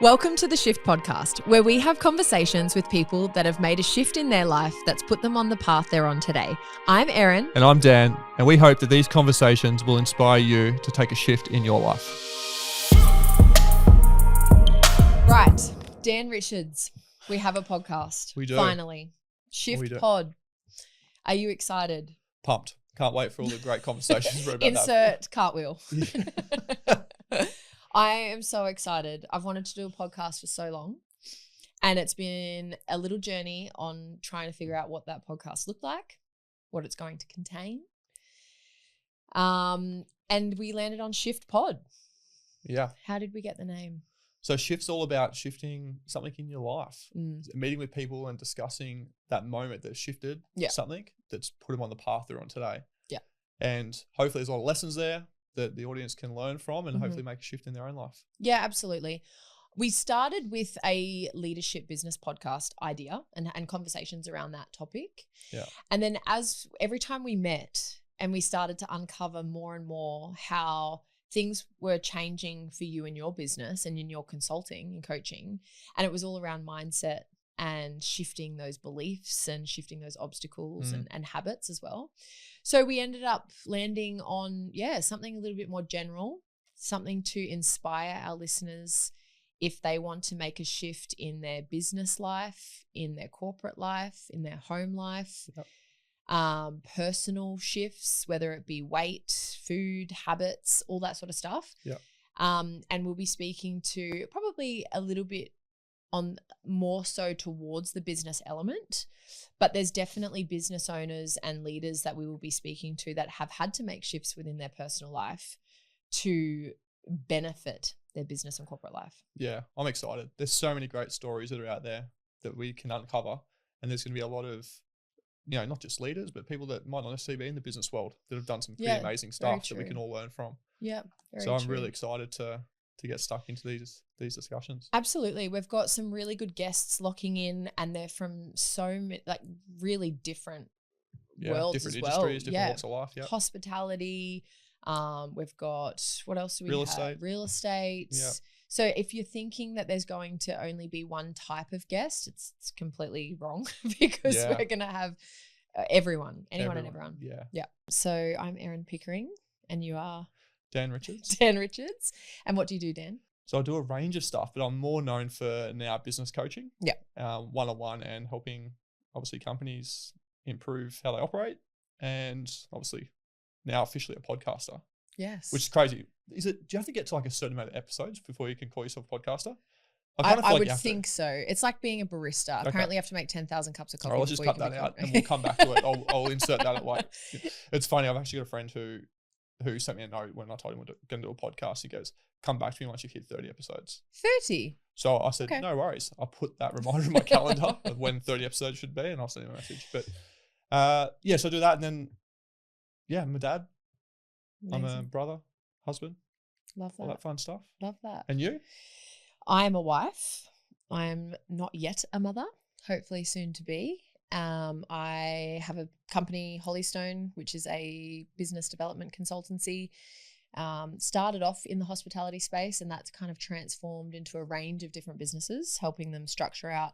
Welcome to the Shift Podcast, where we have conversations with people that have made a shift in their life that's put them on the path they're on today. I'm Erin. And I'm Dan, and we hope that these conversations will inspire you to take a shift in your life. Right, Dan Richards, we have a podcast. We do. Finally. Shift Pod. Are you excited? Pumped. Can't wait for all the great conversations we're about Insert cartwheel. I am so excited. I've wanted to do a podcast for so long, and it's been a little journey on trying to figure out what that podcast looked like, what it's going to contain. And we landed on Shift Pod. Yeah. How did we get the name? So Shift's all about shifting something in your life, meeting with people and discussing that moment that shifted something that's put them on the path they're on today. Yeah. And hopefully there's a lot of lessons there that the audience can learn from and hopefully make a shift in their own life. Yeah, absolutely. We started with a leadership business podcast idea and conversations around that topic. Yeah. And then every time we met and we started to uncover more and more how things were changing for you in your business and in your consulting and coaching, and it was all around mindset and shifting those beliefs and shifting those obstacles and habits as well. So we ended up landing on, something a little bit more general, something to inspire our listeners if they want to make a shift in their business life, in their corporate life, in their home life, personal shifts, whether it be weight, food, habits, all that sort of stuff. Yeah. And we'll be speaking to probably a little bit on more so towards the business element, but there's definitely business owners and leaders that we will be speaking to that have had to make shifts within their personal life to benefit their business and corporate life. Yeah, I'm excited. There's so many great stories that are out there that we can uncover, and there's going to be a lot of, not just leaders, but people that might not necessarily be in the business world that have done some pretty amazing stuff that we can all learn from. Yeah, so I'm really excited to get stuck into these discussions. Absolutely. We've got some really good guests locking in, and they're from so many, really different worlds different as well. Industries, different walks of life. Yeah. Hospitality. We've got, what else do we have? Real estate. Yeah. So if you're thinking that there's going to only be one type of guest, it's completely wrong because we're going to have anyone and everyone. Yeah. Yeah. So I'm Erin Pickering, and you are? Dan Richards. Dan Richards. And what do you do, Dan? So I do a range of stuff, but I'm more known for now business coaching. Yeah. One-on-one and helping obviously companies improve how they operate, and obviously now officially a podcaster. Yes. Which is crazy. Do you have to get to a certain amount of episodes before you can call yourself a podcaster? I would think so. It's like being a barista. Okay. Apparently you have to make 10,000 cups of coffee. All right, let's just cut that out and we'll come back to it. I'll insert that away. It's funny. I've actually got a friend who sent me a note when I told him we're going to do a podcast. He goes, come back to me once you've hit 30 episodes. 30? So I said, no worries. I'll put that reminder in my calendar of when 30 episodes should be, and I'll send him a message. But so I do that, and then, I'm a dad. Amazing. I'm a brother, husband. Love that. All that fun stuff. Love that. And you? I am a wife. I am not yet a mother, hopefully soon to be. I have a company, Hollystone, which is a business development consultancy. Started off in the hospitality space, and that's kind of transformed into a range of different businesses, helping them structure out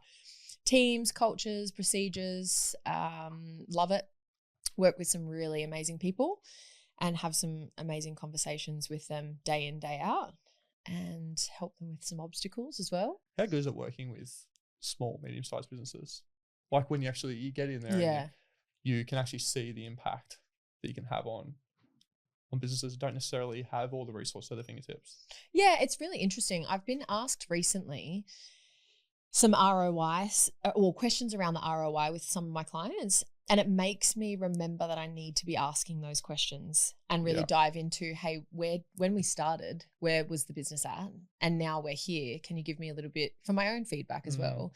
teams, cultures, procedures. Love it. Work with some really amazing people and have some amazing conversations with them day in, day out, and help them with some obstacles as well. How good is it working with small, medium-sized businesses? Like when you get in there and you can actually see the impact that you can have on businesses that don't necessarily have all the resources at their fingertips. Yeah, it's really interesting. I've been asked recently some ROI or questions around the ROI with some of my clients, and it makes me remember that I need to be asking those questions and really dive into, hey, when we started, where was the business at? And now we're here. Can you give me a little bit for my own feedback as well?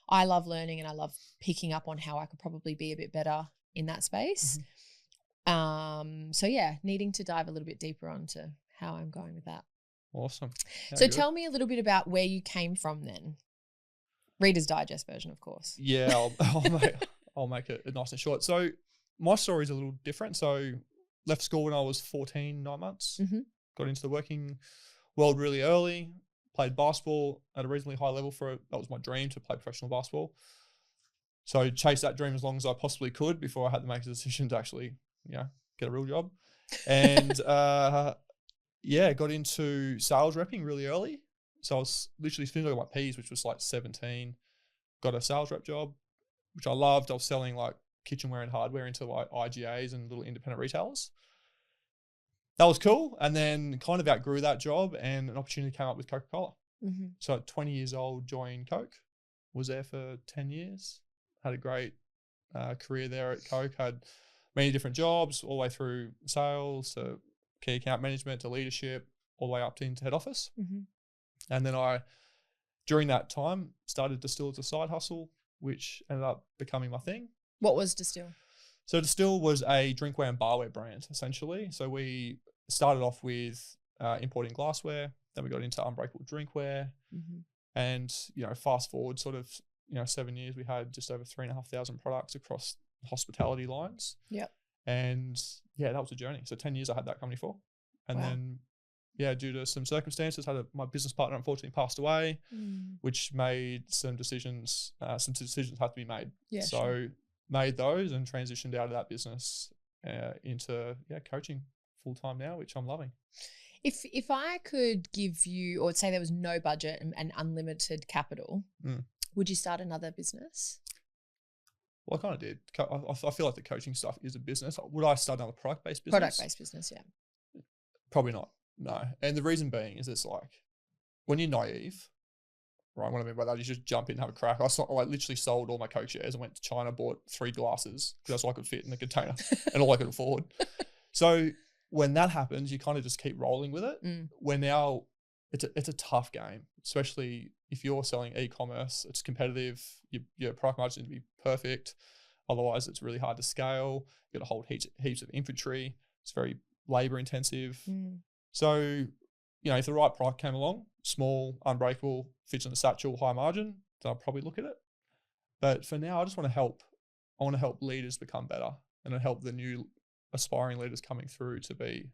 I love learning, and I love picking up on how I could probably be a bit better in that space. Needing to dive a little bit deeper onto how I'm going with that. Awesome. So tell me a little bit about where you came from then. Reader's Digest version, of course. Yeah, I'll make it nice and short. So my story is a little different. So left school when I was 14, 9 months. Got into the working world really early. played basketball at a reasonably high level that was my dream, to play professional basketball. So chased that dream as long as I possibly could before I had to make the decision to actually, get a real job. And got into sales repping really early. So I was literally finishing my P's, which was like 17, got a sales rep job, which I loved. I was selling like kitchenware and hardware into like IGAs and little independent retailers. That was cool. And then kind of outgrew that job, and an opportunity came up with Coca-Cola. Mm-hmm. So at 20 years old, joined Coke, was there for 10 years, had a great career there at Coke, had many different jobs all the way through sales to key account management to leadership, all the way up to into head office. Mm-hmm. And then during that time, started Distill as a side hustle, which ended up becoming my thing. What was Distill? So Distill was a drinkware and barware brand, essentially. So we started off with importing glassware, then we got into unbreakable drinkware. Mm-hmm. And, fast forward sort of, 7 years, we had just over 3,500 products across hospitality lines. Yep. And that was a journey. So 10 years I had that company for. And then, due to some circumstances, my business partner unfortunately passed away, which made some decisions had to be made. Yeah, so sure. Made those and transitioned out of that business into coaching full time now, which I'm loving. If I could give you, or say there was no budget and unlimited capital, would you start another business? Well, I kind of did. I feel like the coaching stuff is a business. Would I start another product-based business? Product-based business, yeah. Probably not, no. And the reason being is it's like, when you're naive, right, what I mean by that is just jump in and have a crack. I literally sold all my Coke shares and went to China, bought 3 glasses because that's all I could fit in the container and all I could afford. So when that happens, you kind of just keep rolling with it. Where now it's a tough game, especially if you're selling e-commerce. It's competitive. Your product margin needs to be perfect. Otherwise, it's really hard to scale. You got to hold heaps of inventory. It's very labor intensive. So, if the right product came along, small, unbreakable, fits in the satchel, high margin, then I'll probably look at it. But for now, I just want to help. I want to help leaders become better, and help the new aspiring leaders coming through to be,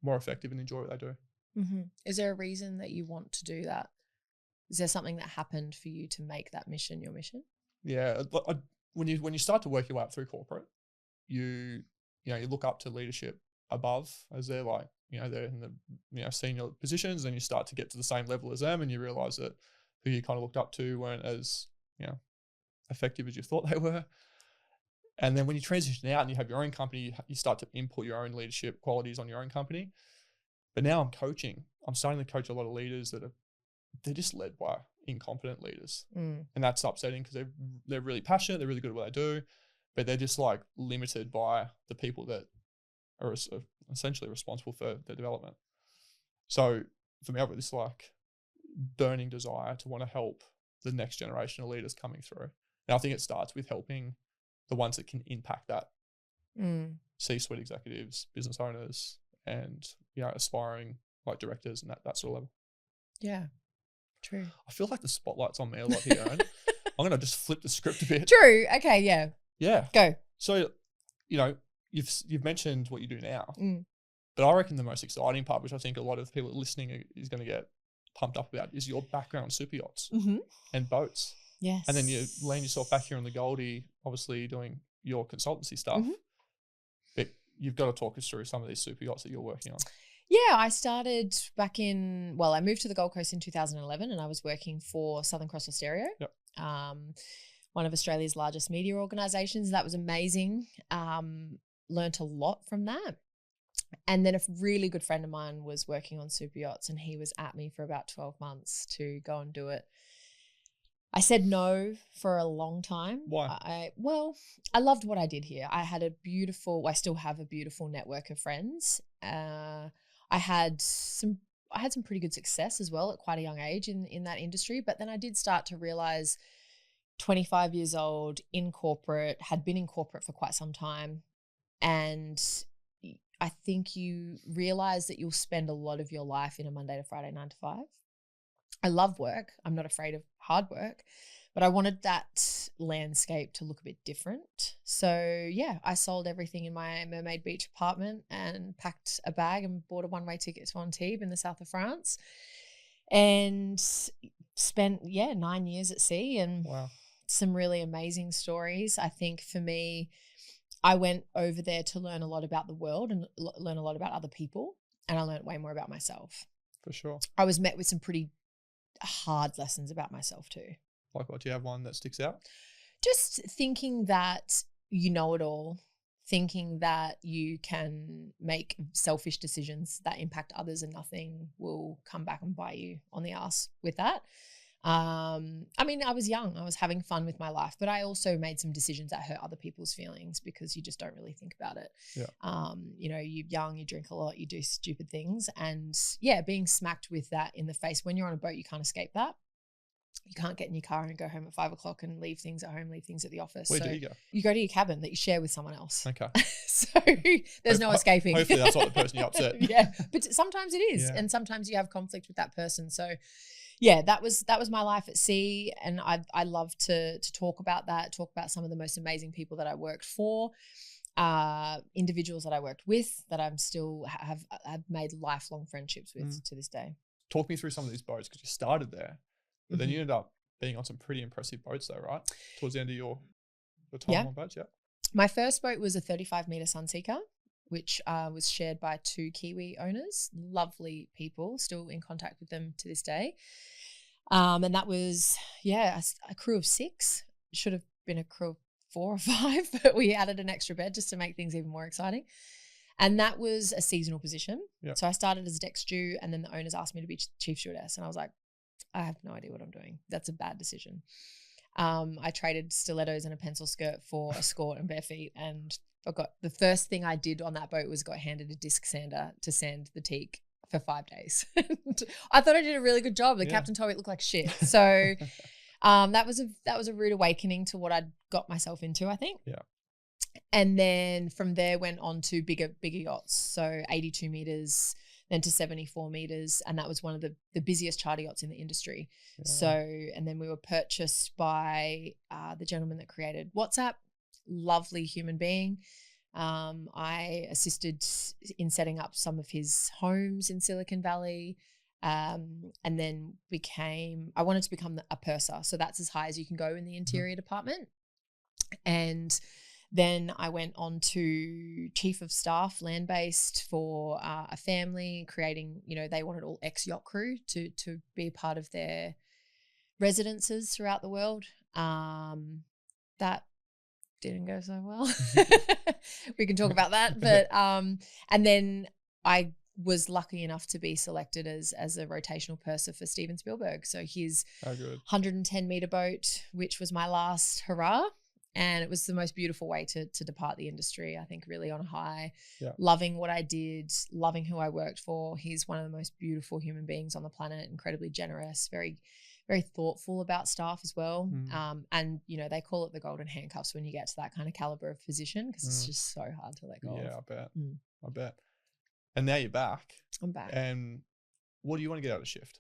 more effective and enjoy what they do. Mm-hmm. Is there a reason that you want to do that? Is there something that happened for you to make that mission your mission? Yeah, when you start to work your way up through corporate, you look up to leadership above, as they're like, they're in the senior positions, and you start to get to the same level as them, and you realize that who you kind of looked up to weren't as effective as you thought they were. And then when you transition out and you have your own company, you start to input your own leadership qualities on your own company. But now I'm coaching. I'm starting to coach a lot of leaders they're just led by incompetent leaders. And that's upsetting because they're really passionate, they're really good at what they do, but they're just like limited by the people that are essentially responsible for their development. So for me, I've got this like burning desire to want to help the next generation of leaders coming through. And I think it starts with helping the ones that can impact that. C-suite executives, business owners, and aspiring like directors and that sort of level. Yeah, true. I feel like the spotlight's on me a lot here, Erin. I'm gonna just flip the script a bit. True. Okay. Yeah. Yeah. Go. So, you've mentioned what you do now, but I reckon the most exciting part, which I think a lot of people listening is going to get pumped up about, is your background in super yachts and boats. Yes. And then you land yourself back here on the Goldie, obviously doing your consultancy stuff. But you've got to talk us through some of these super yachts that you're working on. Yeah, I started I moved to the Gold Coast in 2011, and I was working for Southern Cross Austereo, one of Australia's largest media organisations. That was amazing. Learnt a lot from that. And then a really good friend of mine was working on super yachts, and he was at me for about 12 months to go and do it. I said no for a long time. Why? I loved what I did here. I still have a beautiful network of friends. I had some pretty good success as well at quite a young age in that industry. But then I did start to realize, 25 years old, in corporate, had been in corporate for quite some time. And I think you realize that you'll spend a lot of your life in a Monday to Friday 9 to 5. I love work. I'm not afraid of hard work, but I wanted that landscape to look a bit different. So yeah, I sold everything in my Mermaid Beach apartment and packed a bag and bought a one-way ticket to Antibes in the south of France. and spent 9 years at sea, and wow. some really amazing stories. I think for me, I went over there to learn a lot about the world and learn a lot about other people, and I learned way more about myself. For sure. I was met with some pretty hard lessons about myself too. Like what? Do you have one that sticks out? Just thinking that you know it all, thinking that you can make selfish decisions that impact others and nothing will come back and bite you on the ass with that. I mean, I was young, I was having fun with my life, but I also made some decisions that hurt other people's feelings because you just don't really think about it. Yeah. You know, you're young, you drink a lot, you do stupid things, and being smacked with that in the face. When you're on a boat, you can't escape that. You can't get in your car and go home at 5 o'clock and leave things at home, leave things at the office. Where do you go? You go to your cabin that you share with someone else. Okay. So there's no escaping. Hopefully that's not the person you upset. Yeah, but sometimes it is. And sometimes you have conflict with that person. So that was my life at sea. And I love to talk about that, talk about some of the most amazing people that I worked for, individuals that I worked with that I'm still have made lifelong friendships with to this day. Talk me through some of these boats, because you started there. But then you ended up being on some pretty impressive boats though, right? Towards the end of your time on boats, My first boat was a 35-meter Sunseeker, which was shared by 2 Kiwi owners, lovely people, still in contact with them to this day. And that was, a crew of 6. Should have been a crew of 4 or 5, but we added an extra bed just to make things even more exciting. And that was a seasonal position. Yep. So I started as deck stew, and then the owners asked me to be chief stewardess. And I was like, I have no idea what I'm doing. That's a bad decision. I traded stilettos and a pencil skirt for a skirt and bare feet, and the first thing I did on that boat was got handed a disc sander to sand the teak for 5 days. I thought I did a really good job. The captain told me it looked like shit. So that was a rude awakening to what I'd got myself into, I think. Yeah. And then from there went on to bigger yachts. So 82 meters, then to 74 meters. And that was one of the busiest charter yachts in the industry. Yeah. So, and then we were purchased by the gentleman that created WhatsApp, lovely human being. I assisted in setting up some of his homes in Silicon Valley. And then I wanted to become a purser. So that's as high as you can go in the interior department. And then I went on to chief of staff, land-based for a family, creating, they wanted all ex-yacht crew to be a part of their residences throughout the world. That didn't go so well. We can talk about that. But and then I was lucky enough to be selected as a rotational purser for Steven Spielberg. So his 110-meter boat, which was my last hurrah. And it was the most beautiful way to depart the industry, I think, really on a high, loving what I did, loving who I worked for. He's one of the most beautiful human beings on the planet, incredibly generous, very, very thoughtful about staff as well. And, they call it the golden handcuffs when you get to that kind of caliber of position, because it's just so hard to let go of. Yeah, I bet. And now you're back. I'm back. And what do you want to get out of Shift?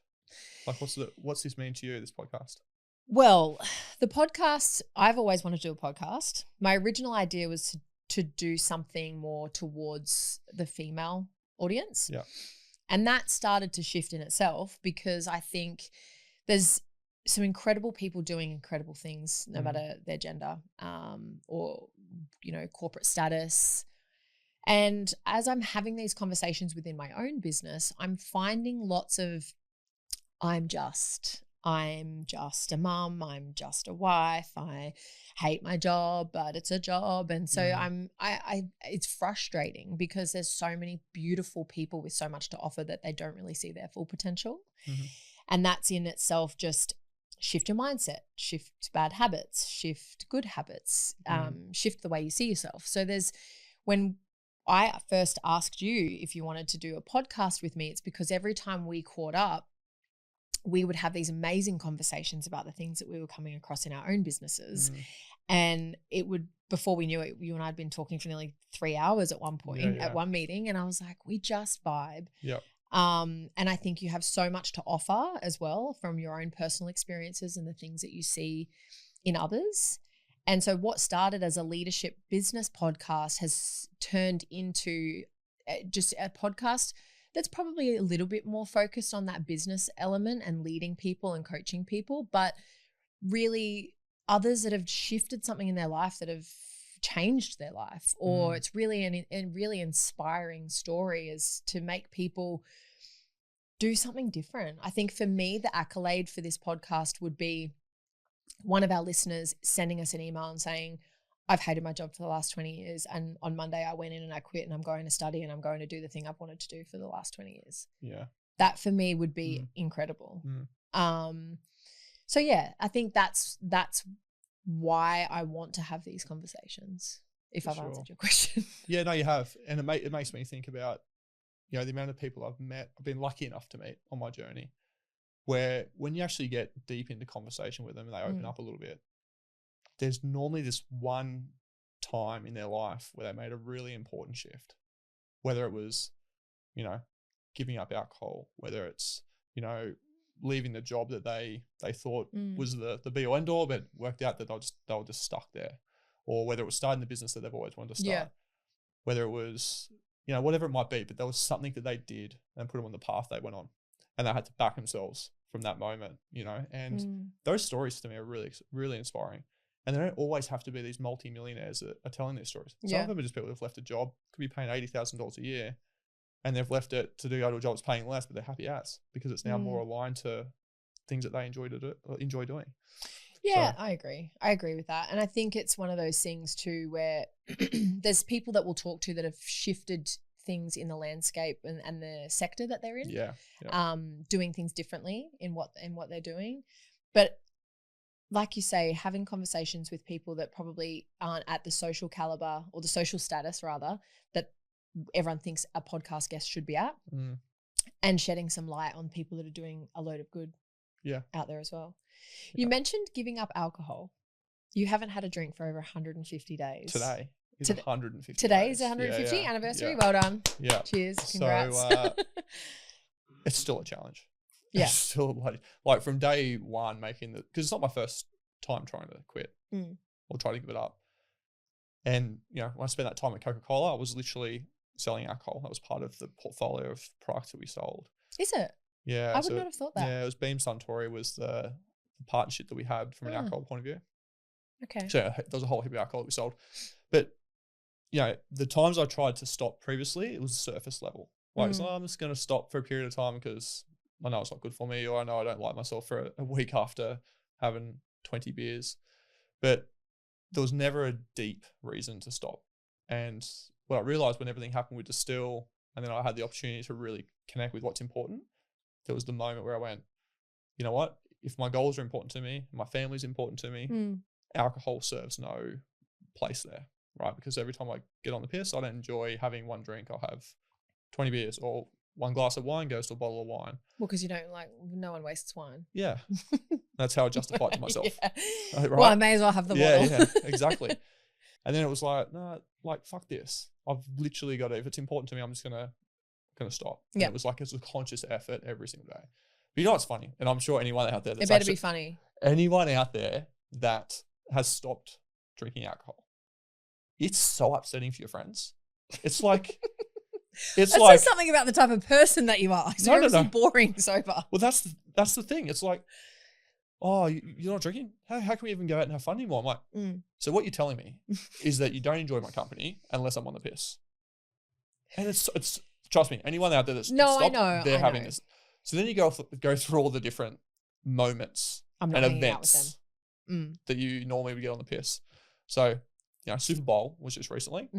Like, what's this mean to you, this podcast? Well, the podcast, I've always wanted to do a podcast. My original idea was to do something more towards the female audience. Yeah. And that started to shift in itself, because I think there's some incredible people doing incredible things, no matter their gender or, corporate status. And as I'm having these conversations within my own business, I'm finding lots of I'm just a mum, I'm just a wife, I hate my job, but it's a job. And so it's frustrating, because there's so many beautiful people with so much to offer that they don't really see their full potential. And that's in itself just shift your mindset, shift bad habits, shift good habits, shift the way you see yourself. So when I first asked you if you wanted to do a podcast with me, it's because every time we caught up, we would have these amazing conversations about the things that we were coming across in our own businesses. And it would, before we knew it, you and I had been talking for nearly 3 hours at one point, at one meeting. And I was like, we just vibe. Yep. And I think you have so much to offer as well from your own personal experiences and the things that you see in others. And so what started as a leadership business podcast has turned into just a podcast that's probably a little bit more focused on that business element and leading people and coaching people, but really others that have shifted something in their life that have changed their life, or it's really a really inspiring story is to make people do something different. I think for me, the accolade for this podcast would be one of our listeners sending us an email and saying, I've hated my job for the last 20 years. And on Monday I went in and I quit and I'm going to study and I'm going to do the thing I've wanted to do for the last 20 years. Yeah. That for me would be incredible. So yeah, I think that's why I want to have these conversations, if I've answered your question. Yeah, no, you have. And it makes me think about, the amount of people I've been lucky enough to meet on my journey, where when you actually get deep into conversation with them and they open up a little bit, there's normally this one time in their life where they made a really important shift, whether it was, giving up alcohol, whether it's, leaving the job that they thought was the be all end all, but worked out that they were just stuck there, or whether it was starting the business that they've always wanted to start, whether it was, whatever it might be, but there was something that they did and put them on the path they went on, and they had to back themselves from that moment, and those stories to me are really, really inspiring. And they don't always have to be these multi-millionaires that are telling their stories. Some of them are just people who've left a job, could be paying $80,000 a year, and they've left it to go to a job that's paying less, but they're happy as, because it's now more aligned to things that they enjoy doing. Yeah, so. I agree with that. And I think it's one of those things too where there's people that we'll talk to that have shifted things in the landscape and the sector that they're in. Doing things differently in what they're doing. But like you say, having conversations with people that probably aren't at the social caliber or the social status rather that everyone thinks a podcast guest should be at, and shedding some light on people that are doing a load of good out there as well. You mentioned giving up alcohol. You haven't had a drink for over 150 days. Today is 150 Today is 150 anniversary. Well done. Yeah. Cheers. Congrats. So it's still a challenge. Yeah. It's still like from day one because it's not my first time trying to quit or try to give it up. And, when I spent that time at Coca-Cola, I was literally selling alcohol. That was part of the portfolio of products that we sold. Is it? Yeah. I would not have thought that. Yeah, it was Beam Suntory was the partnership that we had from an alcohol point of view. Okay. So there was a whole heap of alcohol that we sold. But, the times I tried to stop previously, it was surface level. Like, I'm just going to stop for a period of time because I know it's not good for me, or I know I don't like myself for a week after having 20 beers. But there was never a deep reason to stop. And what I realized when everything happened with Distill, and then I had the opportunity to really connect with what's important, there was the moment where I went, you know what? If my goals are important to me, my family's important to me, alcohol serves no place there, right? Because every time I get on the piss, I don't enjoy having one drink. I'll have 20 beers, or one glass of wine goes to a bottle of wine. Well, because you don't no one wastes wine. Yeah. That's how I justify it to myself. Right? Well, I may as well have the bottle. Yeah, exactly. And then it was like, no, fuck this. I've literally got to, if it's important to me, I'm just gonna stop. Yeah. It was like, it's a conscious effort every single day. But what's funny? And I'm sure anyone out there that's it better be funny. Anyone out there that has stopped drinking alcohol, it's so upsetting for your friends. It's like It says something about the type of person that you are. So you're boring sober. Well, that's the thing. It's like, oh, you're not drinking? How can we even go out and have fun anymore? I'm like, so what you're telling me is that you don't enjoy my company unless I'm on the piss. And it's trust me, anyone out there that's stopped, I know, they're having this. So then you go through all the different moments and events that you normally would get on the piss. So, Super Bowl was just recently.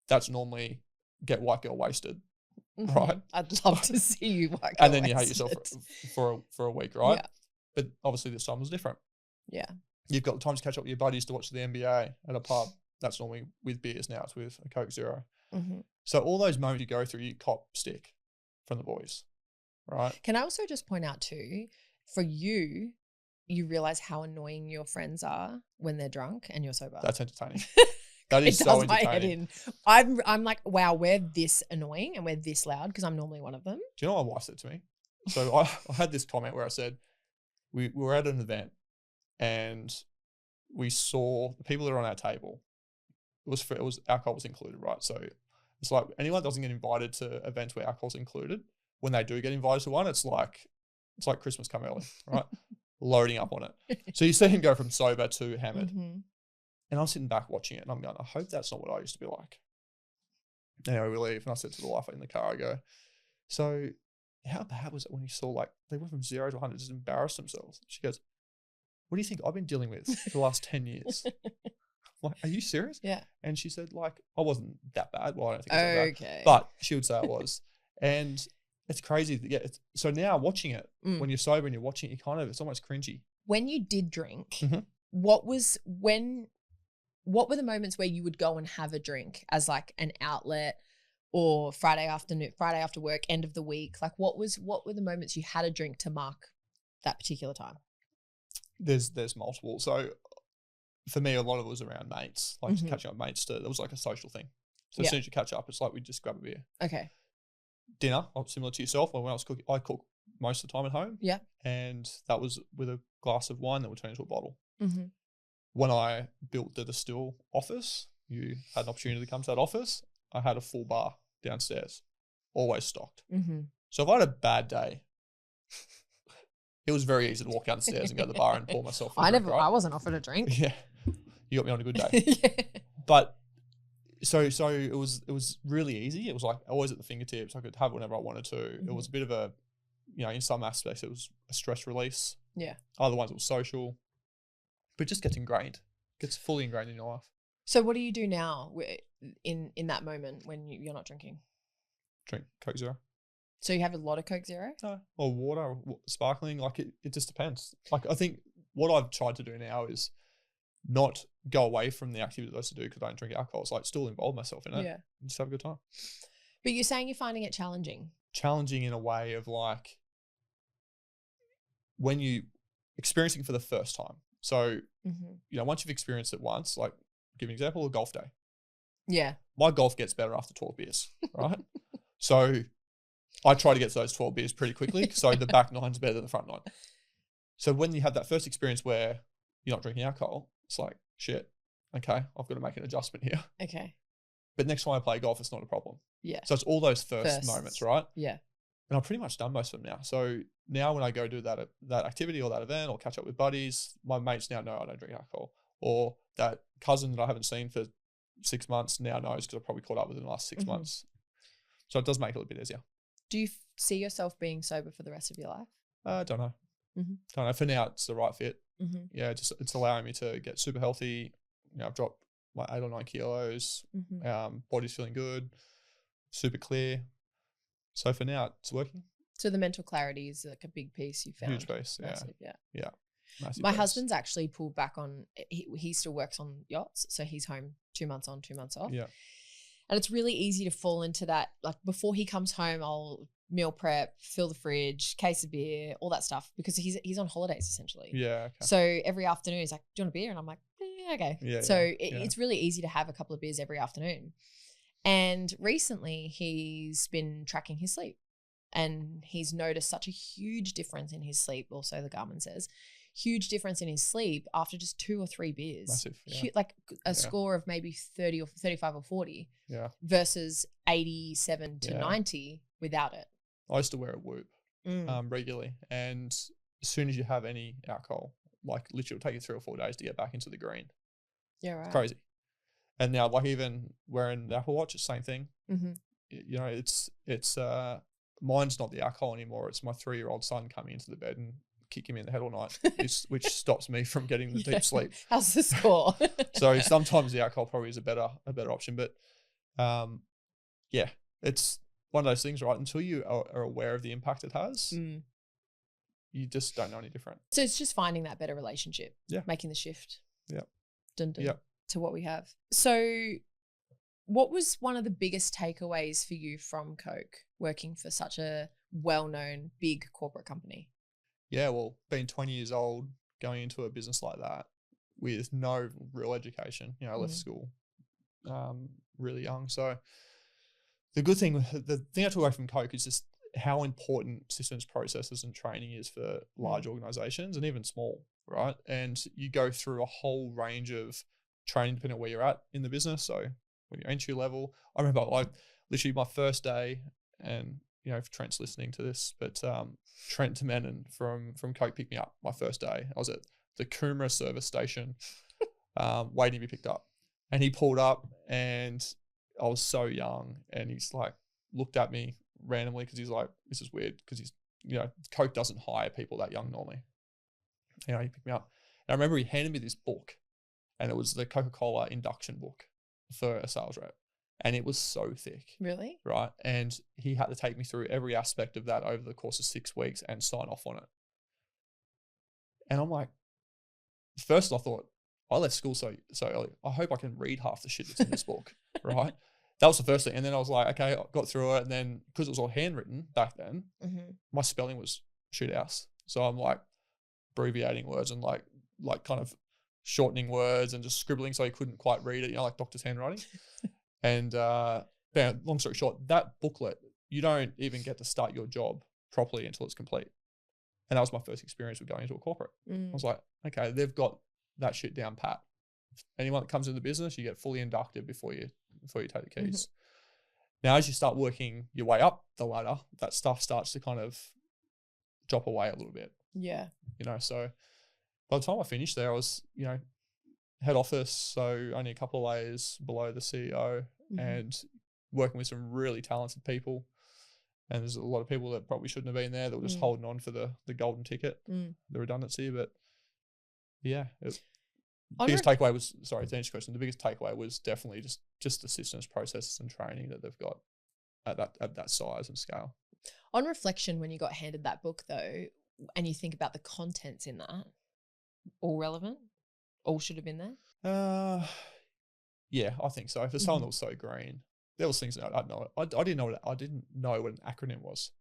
That's normally get white girl wasted, right? I'd love to see you white girl and then you hate yourself for a week, right? Yeah. But obviously this time was different. Yeah. You've got time to catch up with your buddies to watch the NBA at a pub. That's normally with beers. Now it's with a Coke Zero. So all those moments you go through, you cop stick from the boys, right? Can I also just point out too, for you realize how annoying your friends are when they're drunk and you're sober. That's entertaining. That is so entertaining. My head in. I'm like, wow, we're this annoying and we're this loud because I'm normally one of them. Do you know what my wife said to me? So I had this comment where I said, we were at an event and we saw the people that are on our table. It was alcohol was included, right? So It's like anyone that doesn't get invited to events where alcohol's included, when they do get invited to one, it's like Christmas come early, right? Loading up on it. So you see him go from sober to hammered. Mm-hmm. And I'm sitting back watching it and I'm going, I hope that's not what I used to be like. Anyway, we leave and I said to the wife in the car, I go, so how bad was it when you saw like they went from 0 to 100, just embarrassed themselves? She goes, what do you think I've been dealing with for the last 10 years? Like, are you serious? Yeah. And she said, like, I wasn't that bad. Well, I don't think I was that bad. But she would say I was. And it's crazy. So now watching it, when you're sober and you're watching it, it's almost cringy. When you did drink, mm-hmm. what were the moments where you would go and have a drink as like an outlet, or Friday after work, end of the week? Like what were the moments you had a drink to mark that particular time? There's multiple. So for me, a lot of it was around mates, like mm-hmm. catching up with mates. It was like a social thing. So as soon as you catch up, it's like we just grab a beer. Okay. Dinner, similar to yourself. When I was cooking, I cook most of the time at home. Yeah. And that was with a glass of wine that would turn into a bottle. Mm-hmm. When I built the Distill office, you had an opportunity to come to that office. I had a full bar downstairs, always stocked. Mm-hmm. So if I had a bad day, it was very easy to walk downstairs and go to the bar and pour myself a drink, right? I wasn't offered a drink. Yeah. You got me on a good day. Yeah. But so it was really easy. It was like always at the fingertips. I could have it whenever I wanted to. Mm-hmm. It was a bit of a, in some aspects it was a stress release. Yeah. Other ones it was social. But it just gets fully ingrained in your life. So what do you do now in that moment when you're not drinking? Drink Coke Zero. So you have a lot of Coke Zero? No, or water, or sparkling. Like it just depends. Like I think what I've tried to do now is not go away from the activity that I used to do because I don't drink alcohol. It's like still involve myself in it. Yeah. And just have a good time. But you're saying you're finding it challenging. Challenging in a way of like when you experiencing for the first time. So, mm-hmm. Once you've experienced it once, like give an example, a golf day. Yeah. My golf gets better after 12 beers, right? So I try to get to those 12 beers pretty quickly. So the back nine's better than the front nine. So when you have that first experience where you're not drinking alcohol, it's like, shit, okay, I've got to make an adjustment here. Okay. But next time I play golf, it's not a problem. Yeah. So it's all those first moments, right? Yeah. And I've pretty much done most of them now. So now when I go do that activity or that event or catch up with buddies, my mates now know I don't drink alcohol. Or that cousin that I haven't seen for 6 months now knows because I probably caught up with in the last 6 mm-hmm. months. So it does make it a little bit easier. Do you see yourself being sober for the rest of your life? I don't know. Mm-hmm. Don't know. For now, it's the right fit. Mm-hmm. Yeah, it's allowing me to get super healthy. I've dropped like 8 or 9 kilos. Mm-hmm. Body's feeling good, super clear. So for now, it's working. So the mental clarity is like a big piece you found. Huge piece, yeah. Massive, yeah. Yeah. Massive My piece. husband's actually pulled back on, he still works on yachts. So he's home 2 months on, 2 months off. Yeah. And it's really easy to fall into that. Like before he comes home, I'll meal prep, fill the fridge, case of beer, all that stuff because he's on holidays essentially. Yeah. Okay. So every afternoon he's like, do you want a beer? And I'm like, yeah, okay. Yeah, so it's really easy to have a couple of beers every afternoon. And recently he's been tracking his sleep and he's noticed such a huge difference in his sleep. Also, the Garmin says huge difference in his sleep after just 2 or 3 beers. Massive. Yeah. Like a score of maybe 30 or 35 or 40 versus 87 to 90 without it. I used to wear a Whoop regularly. And as soon as you have any alcohol, like literally it'll take you 3 or 4 days to get back into the green. Yeah, right. It's crazy. And now like even wearing the Apple Watch, it's the same thing. Mm-hmm. It's mine's not the alcohol anymore. It's my 3-year-old son coming into the bed and kicking me in the head all night, which stops me from getting the deep sleep. How's the score? So sometimes the alcohol probably is a better option. But it's one of those things, right? Until you are aware of the impact it has, you just don't know any different. So it's just finding that better relationship. Yeah. Making the shift. Yeah. To what we have. So what was one of the biggest takeaways for you from Coke working for such a well-known big corporate company? Yeah, well, being 20 years old, going into a business like that with no real education, I left school really young. So the thing I took away from Coke is just how important systems, processes and training is for large organizations and even small, right? And you go through a whole range of training depending on where you're at in the business. So when you're entry level. I remember like literally my first day, and if Trent's listening to this, but Trent Temenin from Coke picked me up my first day. I was at the Coomera service station waiting to be picked up. And he pulled up, and I was so young, and he's like looked at me randomly because he's like, this is weird because he's, Coke doesn't hire people that young normally. He picked me up. And I remember he handed me this book, and it was the Coca-Cola induction book for a sales rep. And it was so thick. Really? Right. And he had to take me through every aspect of that over the course of 6 weeks and sign off on it. And I'm like, first I thought, I left school so early. I hope I can read half the shit that's in this book. Right. That was the first thing. And then I was like, okay, I got through it. And then because it was all handwritten back then, my spelling was shit house. So I'm like abbreviating words and like kind of shortening words and just scribbling so he couldn't quite read it, like doctor's handwriting. And long story short, that booklet, you don't even get to start your job properly until it's complete. And that was my first experience with going into a corporate. I was like, okay, they've got that shit down pat. Anyone that comes into the business, you get fully inducted before you take the keys. Now, as you start working your way up the ladder, that stuff starts to kind of drop away a little bit. Yeah. So by the time I finished there, I was, head office, so only a couple of layers below the CEO, and working with some really talented people. And there's a lot of people that probably shouldn't have been there that were just holding on for the golden ticket, the redundancy. But yeah, biggest takeaway was, sorry, to answer your question, the biggest takeaway was definitely just the systems, processes and training that they've got at that size and scale. On reflection, when you got handed that book though, and you think about the contents in that, all relevant? All should have been there? Yeah, I think so. For someone that was so green, there was things that I didn't know what an acronym was.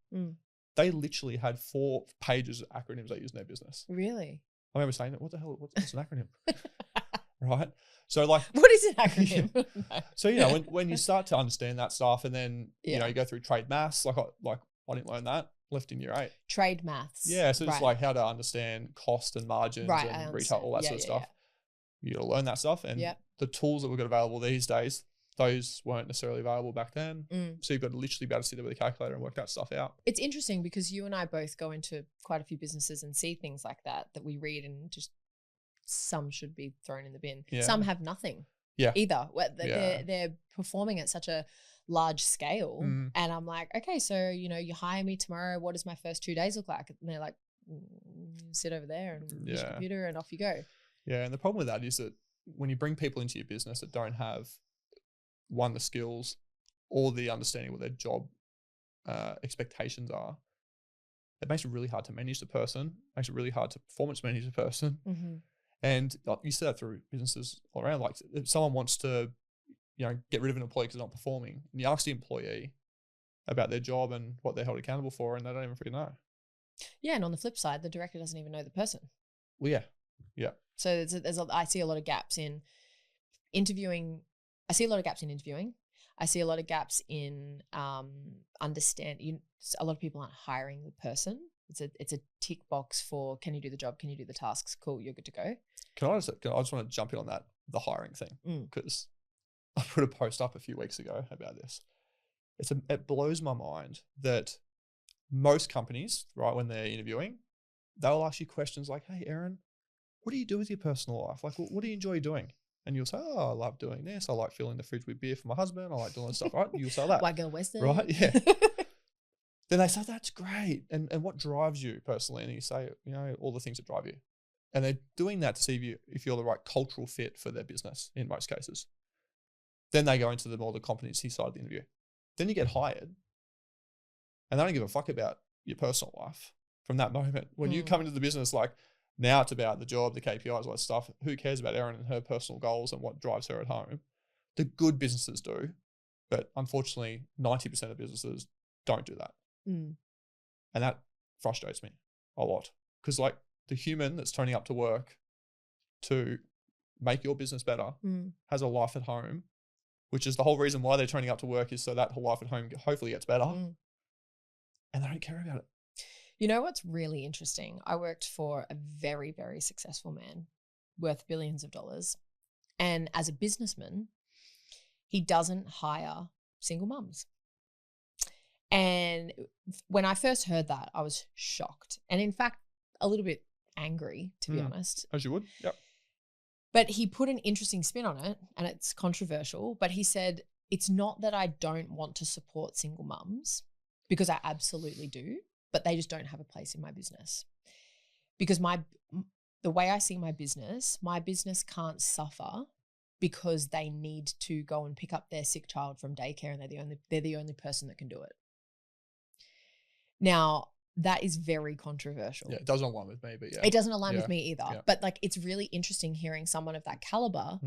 They literally had 4 pages of acronyms they used in their business. Really? I remember saying, what the hell, what's an acronym? Right? So like, what is an acronym? No. So, when you start to understand that stuff, and then, you go through trade maths, like I didn't learn that. Left in year 8. Trade maths. Yeah. So it's like how to understand cost and margins and retail, all that sort of stuff. You got to learn that stuff. And the tools that we've got available these days, those weren't necessarily available back then. So you've got to literally be able to sit there with a calculator and work that stuff out. It's interesting because you and I both go into quite a few businesses and see things like that we read, and just some should be thrown in the bin. Yeah. Some have nothing either. They're performing at such a large scale. And I'm like, okay, so, you hire me tomorrow. What does my first 2 days look like? And they're like, sit over there and use your computer and off you go. Yeah. And the problem with that is that when you bring people into your business that don't have, one, the skills or the understanding what their job expectations are, it makes it really hard to manage the person, makes it really hard to performance manage the person. And you see that through businesses all around. Like if someone wants to, get rid of an employee because they're not performing, and you ask the employee about their job and what they're held accountable for, and they don't even freaking know. Yeah, and on the flip side, the director doesn't even know the person. Well, yeah. So I see a lot of gaps in interviewing. I see a lot of gaps in interviewing. I see a lot of gaps in understanding. A lot of people aren't hiring the person. It's a tick box for, can you do the job? Can you do the tasks? Cool, you're good to go. I just want to jump in on that, the hiring thing, because I put a post up a few weeks ago about this. It blows my mind that most companies, right, when they're interviewing, they'll ask you questions like, hey, Erin, what do you do with your personal life? Like, what do you enjoy doing? And you'll say, oh, I love doing this. I like filling the fridge with beer for my husband. I like doing this stuff, right? You'll say that. White girl Western. Right, yeah. Then they say, that's great. And what drives you personally? And you say, all the things that drive you. And they're doing that to see if you're the right cultural fit for their business in most cases. Then they go into the more the competency side of the interview. Then you get hired, and they don't give a fuck about your personal life from that moment. When you come into the business, like now it's about the job, the KPIs, all that stuff. Who cares about Erin and her personal goals and what drives her at home? The good businesses do, but unfortunately 90% of businesses don't do that. And that frustrates me a lot, because like the human that's turning up to work to make your business better has a life at home, which is the whole reason why they're turning up to work, is so that life at home hopefully gets better. And they don't care about it. You know what's really interesting? I worked for a very, very successful man worth billions of dollars. And as a businessman, he doesn't hire single mums. And when I first heard that, I was shocked. And in fact, a little bit angry, to be honest. As you would, yep. But he put an interesting spin on it, and it's controversial. But he said, it's not that I don't want to support single mums, because I absolutely do, but they just don't have a place in my business. Because the way I see my business can't suffer because they need to go and pick up their sick child from daycare, and they're the only person that can do it. Now, that is very controversial. Yeah, it doesn't align with me, but yeah. It doesn't align with me either. Yeah. But like, it's really interesting hearing someone of that caliber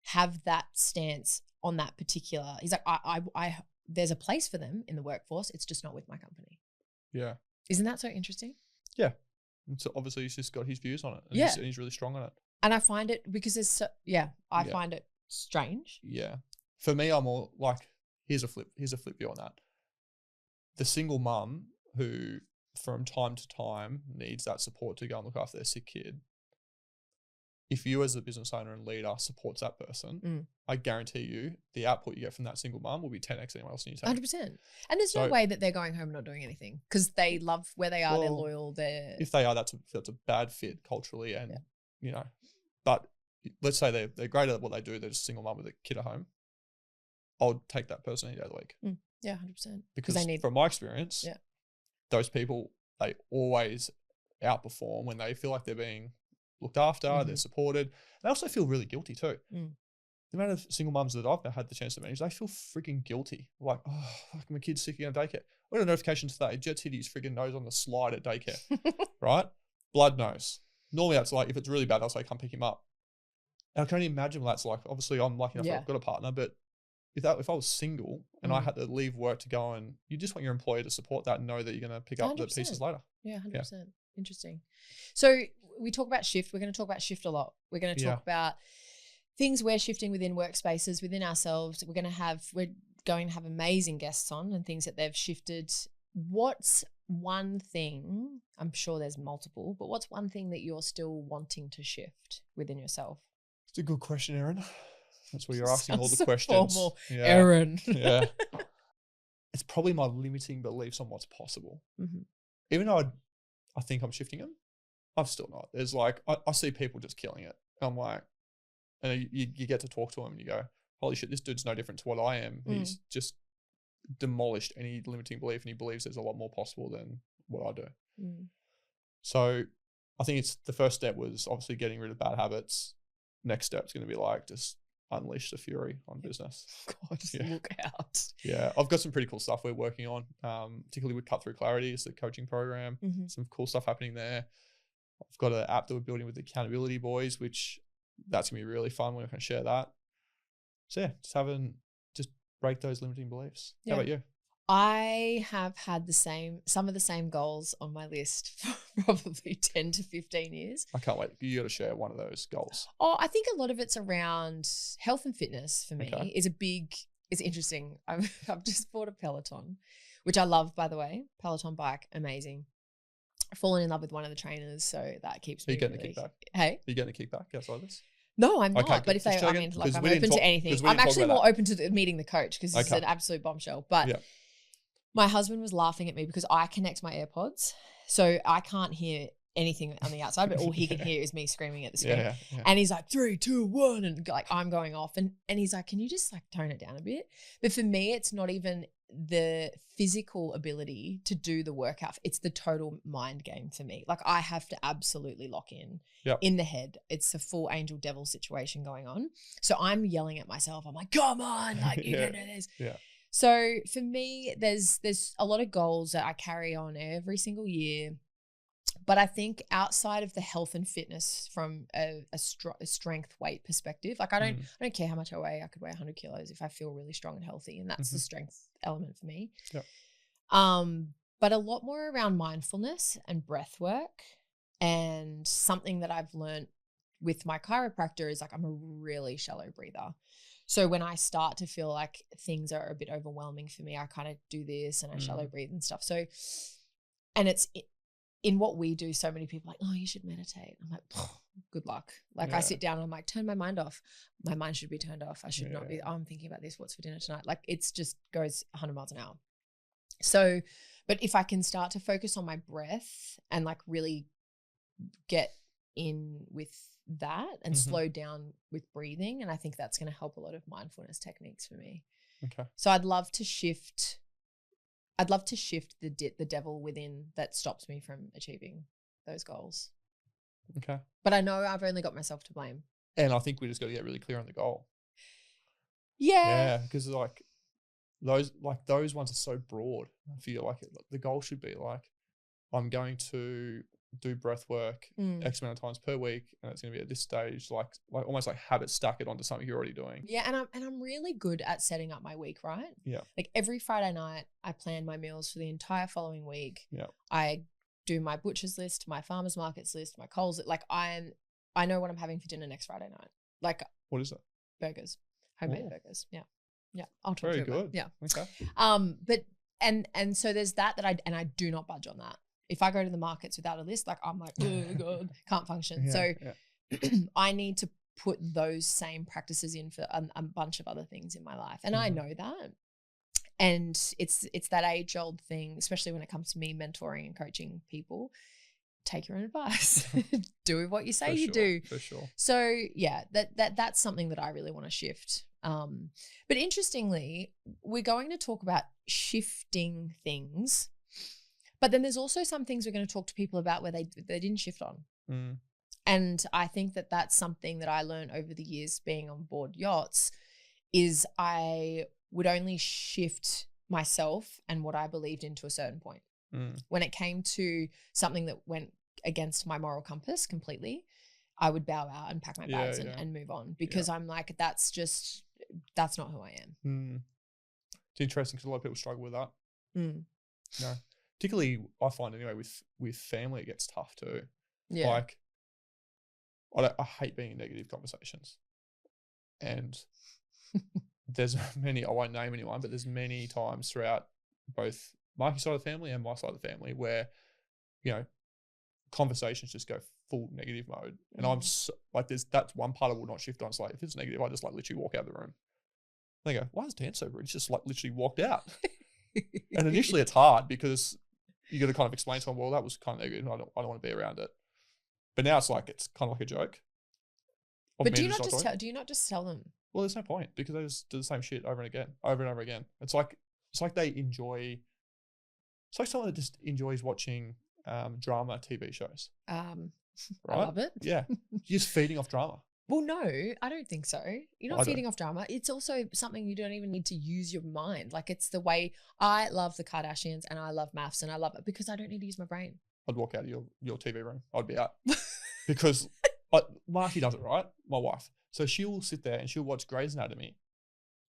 have that stance on that particular. He's like, I there's a place for them in the workforce. It's just not with my company. Yeah. Isn't that so interesting? Yeah. And so obviously he's just got his views on it. And he's really strong on it. And I find it, because there's find it strange. Yeah. For me, I'm more like, here's a flip view on that. The single mum who from time to time needs that support to go and look after their sick kid. If you as a business owner and leader supports that person, I guarantee you the output you get from that single mum will be 10x anyone else in your team. 100%. And there's no way that they're going home and not doing anything, because they love where they are, they're loyal, if they are, that's a bad fit culturally, and you know, but let's say they're great at what they do, they're just a single mum with a kid at home. I'll take that person any day of the week. Yeah, 100%. Because from my experience, those people, they always outperform when they feel like they're being looked after, they're supported. They also feel really guilty too. The amount of single mums that I've had the chance to manage, they feel freaking guilty. Like, oh, fuck, my kid's sick again at daycare. I got a notification today, Jet's hit his freaking nose on the slide at daycare, right? Blood nose. Normally that's like, if it's really bad, I'll say, come pick him up. And I can only imagine what that's like. Obviously I'm lucky enough I've got a partner, but if I was single and I had to leave work to go, and you just want your employer to support that and know that you're going to pick up 100%. The pieces later. Yeah, 100%. Yeah. Interesting. So we talk about shift. We're going to talk about shift a lot. We're going to talk about things we're shifting within workspaces, within ourselves. We're going to have amazing guests on and things that they've shifted. What's one thing, I'm sure there's multiple, but what's one thing that you're still wanting to shift within yourself? It's a good question, Erin. That's where you're asking all the questions. Formal, Erin. Yeah. It's probably my limiting beliefs on what's possible. Even though I think I'm shifting them, I'm still not. There's like, I see people just killing it. I'm like, and you get to talk to him and you go, holy shit, this dude's no different to what I am. He's just demolished any limiting belief, and he believes there's a lot more possible than what I do. So I think the first step was obviously getting rid of bad habits. Next step's going to be like, just unleash the fury on business. God, look out. Yeah, I've got some pretty cool stuff we're working on, particularly with Cut Through Clarity, is the coaching program. Some cool stuff happening there. I've got an app that we're building with the Accountability Boys, which that's going to be really fun. We're going to share that. So yeah, just break those limiting beliefs. How about you? I have had some of the same goals on my list for probably 10 to 15 years. I can't wait. You got to share one of those goals. Oh, I think a lot of it's around health and fitness for me. It's interesting. I've just bought a Peloton, which I love, by the way. Peloton bike, amazing. I've fallen in love with one of the trainers, so that keeps me. Are you getting a kickback? Hey? Are you getting a kickback outside this? No, I'm not. But if I'm open to anything. I'm actually more open to meeting the coach, because it's an absolute bombshell. But my husband was laughing at me because I connect my AirPods, so I can't hear anything on the outside, but all he can hear is me screaming at the screen. And he's like, 3, 2, 1, and like I'm going off, and he's like, can you just like tone it down a bit? But for me, it's not even the physical ability to do the workout. It's the total mind game for me. Like I have to absolutely lock in the head. It's a full angel devil situation going on. So I'm yelling at myself. I'm like, come on, like you can do this. So for me, there's a lot of goals that I carry on every single year. But I think outside of the health and fitness from a strength weight perspective, like I don't care how much I weigh. I could weigh 100 kilos if I feel really strong and healthy, and that's the strength element for me. But a lot more around mindfulness and breath work, and something that I've learned with my chiropractor is like I'm a really shallow breather. So when I start to feel like things are a bit overwhelming for me, I kind of do this and I shallow breathe and stuff. So, and in what we do, so many people are like, oh, you should meditate. I'm like, good luck. Like I sit down and I'm like, turn my mind off. My mind should be turned off. I should not be, I'm thinking about this. What's for dinner tonight? Like it's just goes 100 miles an hour. So, but if I can start to focus on my breath and like really get in with that and slow down with breathing, and I think that's going to help a lot of mindfulness techniques for me. Okay. So I'd love to shift the devil within that stops me from achieving those goals. Okay. But I know I've only got myself to blame. And I think we just got to get really clear on the goal. Yeah. Yeah, because like those ones are so broad. I feel like the goal should be like, I'm going to do breath work X amount of times per week, and it's going to be at this stage, like almost like habit stack it onto something you're already doing. Yeah, and I'm really good at setting up my week, right? Yeah. Like every Friday night, I plan my meals for the entire following week. Yeah. I do my butcher's list, my farmer's markets list, my Coles. Like I know what I'm having for dinner next Friday night. Like what is it? Burgers, homemade burgers. Yeah, yeah. I'll talk very to you good. Yeah. Okay. But and so there's that I do not budge on that. If I go to the markets without a list, like I'm like, oh God, can't function. I need to put those same practices in for a bunch of other things in my life. And I know that. And it's that age old thing, especially when it comes to me mentoring and coaching people. Take your own advice. Do what you say you do. For sure. So yeah, that's something that I really want to shift. But interestingly, we're going to talk about shifting things. But then there's also some things we're going to talk to people about where they didn't shift on. And I think that that's something that I learned over the years being on board yachts is I would only shift myself and what I believed in to a certain point. When it came to something that went against my moral compass completely, I would bow out and pack my bags and move on because I'm like, that's not who I am. It's interesting because a lot of people struggle with that. No. Particularly, I find anyway, with family, it gets tough too. Yeah. Like, I hate being in negative conversations. And there's many, I won't name anyone, but there's many times throughout both Marky's side of the family and my side of the family where, you know, conversations just go full negative mode. And I'm so, like, that's one part I will not shift on. It's like, if it's negative, I just like literally walk out of the room. And they go, why is Dan so rude? He's just like literally walked out. And initially it's hard because you got to kind of explain to them, well, that was kind of negative. I don't want to be around it. But now it's like, it's kind of like a joke. But do you not just tell them? Well, there's no point because they just do the same shit over and over again. It's like they enjoy, it's like someone that just enjoys watching drama TV shows. Right? I love it. Yeah. You're just feeding off drama. Well, no, I don't think so. You're not feeding off drama. It's also something you don't even need to use your mind. Like it's the way I love the Kardashians and I love maths and I love it because I don't need to use my brain. I'd walk out of your TV room. I'd be out because Marky does it, right? My wife. So she'll sit there and she'll watch Grey's Anatomy.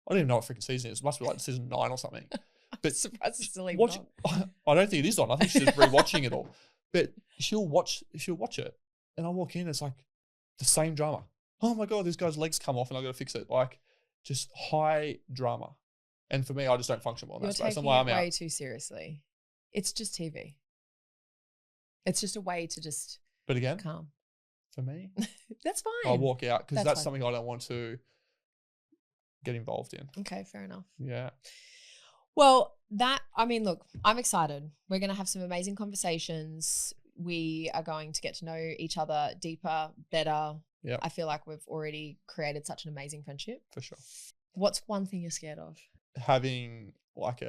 I don't even know what freaking season it is. It must be like season 9 or something. But I'm surprised it's still even on. I don't think it is on. I think she's just rewatching it all. But she'll watch it. And I walk in and it's like the same drama. Oh my God, this guy's legs come off and I've got to fix it. Like just high drama. And for me, I just don't function well in that space. You're taking it way too seriously. It's just TV. It's just a way to just calm. For me, that's fine. I'll walk out because that's something I don't want to get involved in. Okay, fair enough. Yeah. Well, look, I'm excited. We're going to have some amazing conversations. We are going to get to know each other deeper, better. Yeah. I feel like we've already created such an amazing friendship. For sure. What's one thing you're scared of? Having like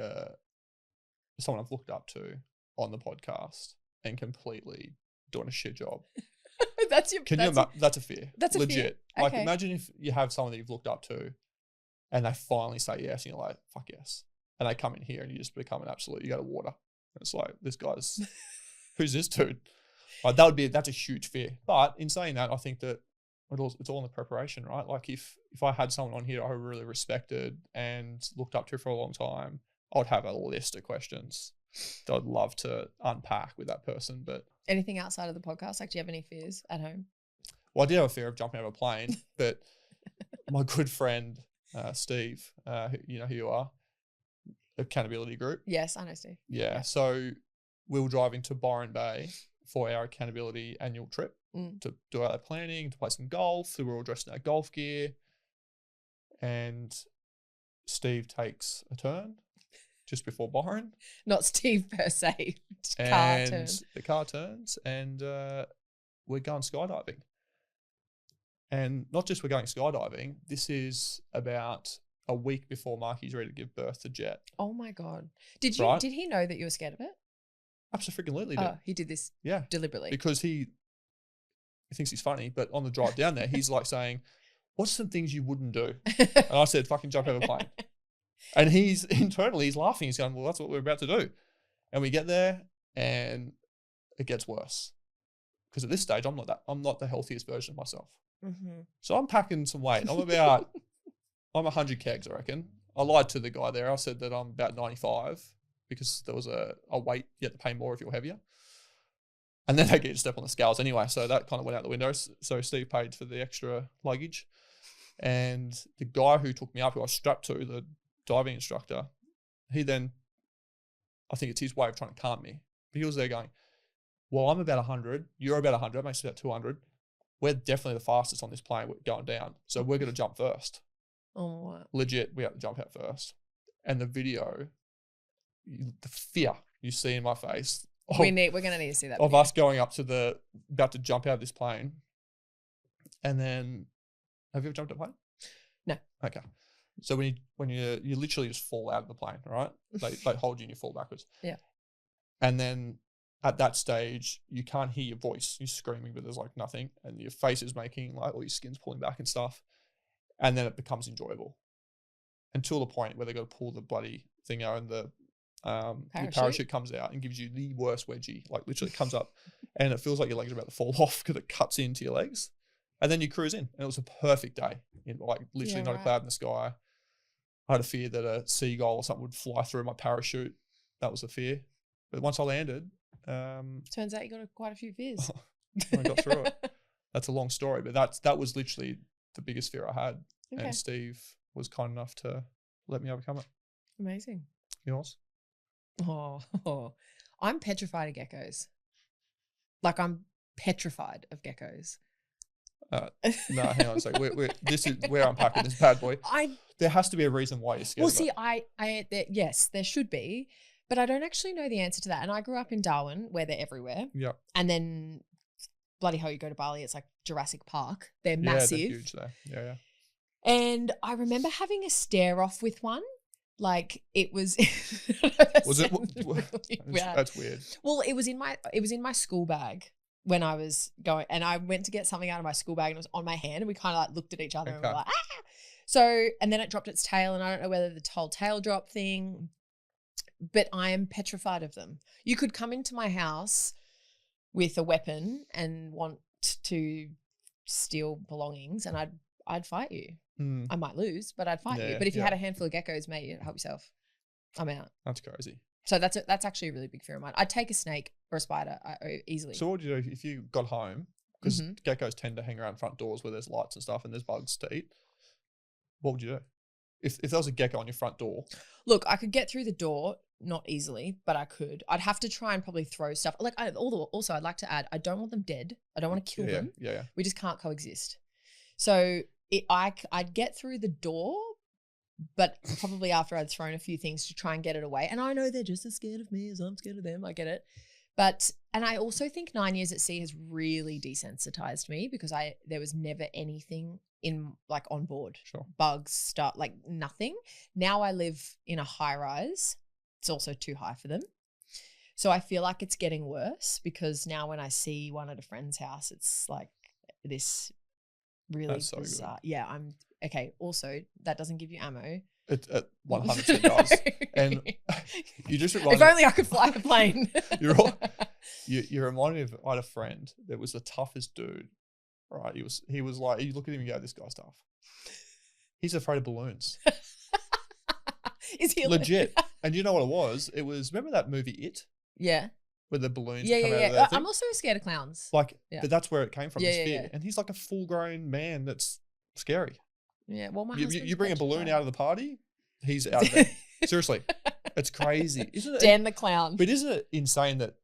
someone I've looked up to on the podcast and completely doing a shit job. That's a fear. That's a legit. Fear. Like imagine if you have someone that you've looked up to and they finally say yes and you're like, fuck yes. And they come in here and you just become an absolute, you go to water. And it's like, this guy's, who's this dude? Like that's a huge fear. But in saying that, I think that it's all in the preparation, right? Like if I had someone on here I really respected and looked up to for a long time, I would have a list of questions that I'd love to unpack with that person. But anything outside of the podcast? Like, do you have any fears at home? Well, I do have a fear of jumping out of a plane, but my good friend, Steve, you know who you are, Accountability Group. Yes, I know Steve. Yeah. So we were driving to Byron Bay for our accountability annual trip to do our planning, to play some golf. We were all dressed in our golf gear. And Steve takes a turn just before Byron. Not Steve per se. And the car turns and we're going skydiving. And not just we're going skydiving, this is about a week before Marky's ready to give birth to Jet. Oh my God. Did he know that you were scared of it? Absolutely. Oh, he did this deliberately. Because he thinks he's funny, but on the drive down there, he's like saying, what's some things you wouldn't do? And I said, fucking jump out of a plane. And he's laughing. He's going, well, that's what we're about to do. And we get there and it gets worse. Because at this stage, I'm not the healthiest version of myself. Mm-hmm. So I'm packing some weight. I'm 100 kegs, I reckon. I lied to the guy there. I said that I'm about 95 because there was a weight you had to pay more if you're heavier. And then they get you to step on the scales anyway. So that kind of went out the window. So Steve paid for the extra luggage. And the guy who took me up, who I was strapped to, the diving instructor, he then, I think it's his way of trying to calm me. But he was there going, well, I'm about 100. You're about 100. That makes it about 200. We're definitely the fastest on this plane. We're going down. So we're going to jump first. Oh, wow. Legit, we have to jump out first. And the video, the fear you see in my face. We're going to need to see that of us going up to about to jump out of this plane. And then, have you ever jumped a plane? No. Okay. So when you literally just fall out of the plane, right? They hold you and you fall backwards. Yeah. And then at that stage, you can't hear your voice. You're screaming, but there's like nothing. And your face is making like all your skin's pulling back and stuff. And then it becomes enjoyable until the point where they got to pull the bloody thing out and the parachute comes out and gives you the worst wedgie. Like literally comes up and it feels like your legs are about to fall off because it cuts into your legs. And then you cruise in. And it was a perfect day. Like literally not a cloud in the sky. I had a fear that a seagull or something would fly through my parachute. That was a fear. But once I landed... turns out you got quite a few fears. I got through it. That's a long story. But that was literally the biggest fear I had. Okay. And Steve was kind enough to let me overcome it. Amazing. Yours? Oh, I'm petrified of geckos. Like I'm petrified of geckos. No, hang on a second. We're unpacking this bad boy. There has to be a reason why you're scared. Well, see, yes, there should be, but I don't actually know the answer to that. And I grew up in Darwin, where they're everywhere. Yeah. And then, bloody hell, you go to Bali, it's like Jurassic Park. They're massive. Yeah, they're huge there. Yeah. And I remember having a stare off with one. Like it was. Was it? Really that's weird. Well, it was in my school bag. When I was going, and I went to get something out of my school bag and it was on my hand and we kind of like looked at each other and we were like, ah! So, and then it dropped its tail and I don't know whether the whole tail drop thing, but I am petrified of them. You could come into my house with a weapon and want to steal belongings and I'd fight you. I might lose, but I'd fight you. But if you had a handful of geckos, mate, you'd help yourself. I'm out. That's crazy. So that's actually a really big fear of mine. I'd take a snake or a spider easily. So what would you do if you got home? Because geckos tend to hang around front doors where there's lights and stuff and there's bugs to eat. What would you do? If there was a gecko on your front door? Look, I could get through the door, not easily, but I could. I'd have to try and probably throw stuff. Like also, I'd like to add, I don't want them dead. I don't want to kill them. Yeah. We just can't coexist. So I'd get through the door, but probably after I'd thrown a few things to try and get it away. And I know they're just as scared of me as I'm scared of them. I get it. And I also think 9 years at sea has really desensitized me because there was never anything on board. Sure. Bugs, stuff, like nothing. Now I live in a high rise. It's also too high for them. So I feel like it's getting worse because now when I see one at a friend's house, it's like this really bizarre. Good. Yeah, okay. Also, that doesn't give you ammo. It 100% does. And you just if only I could fly a plane. You remind me of, I had a friend that was the toughest dude, right? He was like, you look at him and go, this guy's tough. He's afraid of balloons. Is he legit? And you know what it was? It was, remember that movie It? Yeah. Where the balloons come out of that I'm also scared of clowns. But that's where it came from, his fear. And he's like a full-grown man that's scary. Yeah, well, you bring a balloon out of the party, he's out of there. Seriously. It's crazy, isn't it? Dan the clown. But isn't it insane that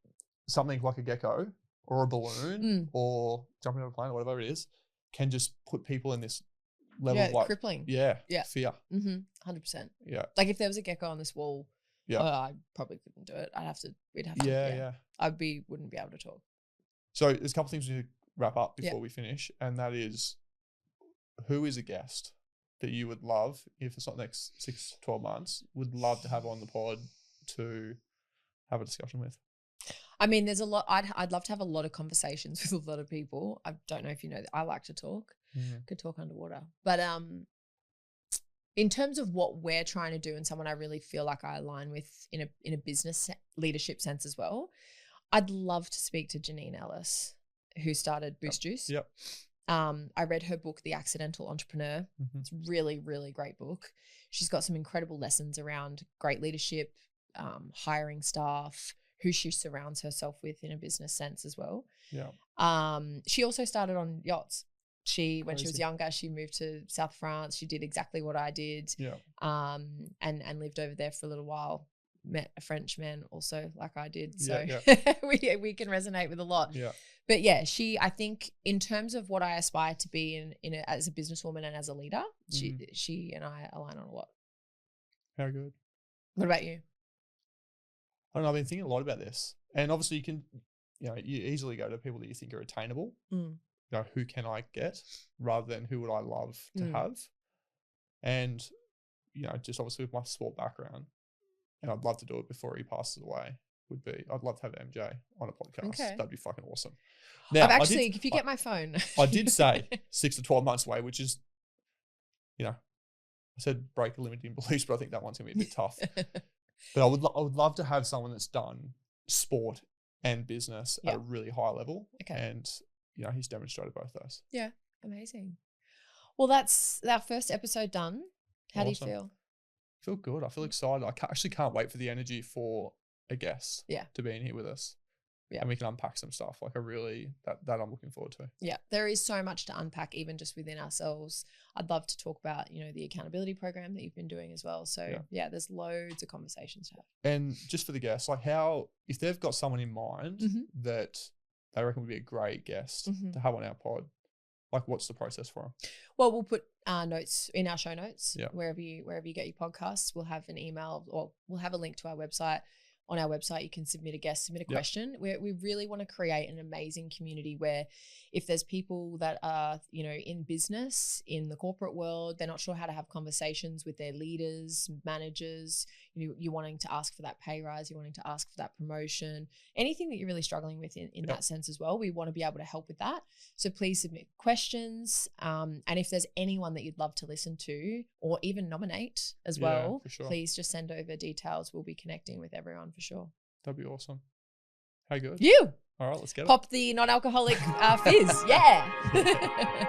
something like a gecko or a balloon or jumping on a plane or whatever it is can just put people in this level of like crippling. Yeah. Fear. 100%. Yeah. Like if there was a gecko on this wall, I probably couldn't do it. We'd have to. Wouldn't be able to talk. So there's a couple of things we need to wrap up before we finish, and that is, who is a guest that you would love, if it's not next 6 to 12 months, would love to have on the pod to have a discussion with? I mean, there's a lot. I'd love to have a lot of conversations with a lot of people. I don't know if you know that I like to talk. Could talk underwater. But in terms of what we're trying to do and someone I really feel like I align with in a business leadership sense as well, I'd love to speak to Janine Ellis, who started Boost Juice. Yep. I read her book, The Accidental Entrepreneur. It's a really, really great book. She's got some incredible lessons around great leadership, hiring staff, who she surrounds herself with in a business sense as well. Yeah. She also started on yachts. When she was younger, she moved to South France. She did exactly what I did. Yeah. And lived over there for a little while. Met a French man also like I did. So we can resonate with a lot. Yeah. But yeah, I think in terms of what I aspire to be as a businesswoman and as a leader, she and I align on a lot. Very good. What about you? I don't know. I've been thinking a lot about this, and obviously you easily go to people that you think are attainable. You know, who can I get rather than who would I love to have? And, just obviously with my sport background, and I'd love to do it before he passes away, I'd love to have MJ on a podcast. Okay. That'd be fucking awesome. Now, if you get my phone. I did say 6 to 12 months away, which is, I said break the limiting beliefs, but I think that one's going to be a bit tough. But I would love to have someone that's done sport and business at a really high level. Okay. And, he's demonstrated both those. Yeah. Amazing. Well, that's our first episode done. How do you feel? I feel good. I feel excited. I actually can't wait for the energy for a guest to be in here with us. Yeah. And we can unpack some stuff. Like that I'm looking forward to. Yeah. There is so much to unpack even just within ourselves. I'd love to talk about, the accountability program that you've been doing as well. So there's loads of conversations to have. And just for the guests, like if they've got someone in mind that they reckon would be a great guest to have on our pod, like what's the process for them? Well, we'll put notes in our show notes. Wherever you get your podcasts, we'll have an email or we'll have a link to our website. On our website, you can submit a question. We really want to create an amazing community where if there's people that are, in business, in the corporate world, they're not sure how to have conversations with their leaders, managers, you're wanting to ask for that pay rise, you're wanting to ask for that promotion, anything that you're really struggling with in that sense as well, we want to be able to help with that. So please submit questions. And if there's anyone that you'd love to listen to or even nominate as well, please just send over details. We'll be connecting with everyone for sure. That'd be awesome. How good? You. All right, let's get it. Pop the non-alcoholic fizz. Yeah.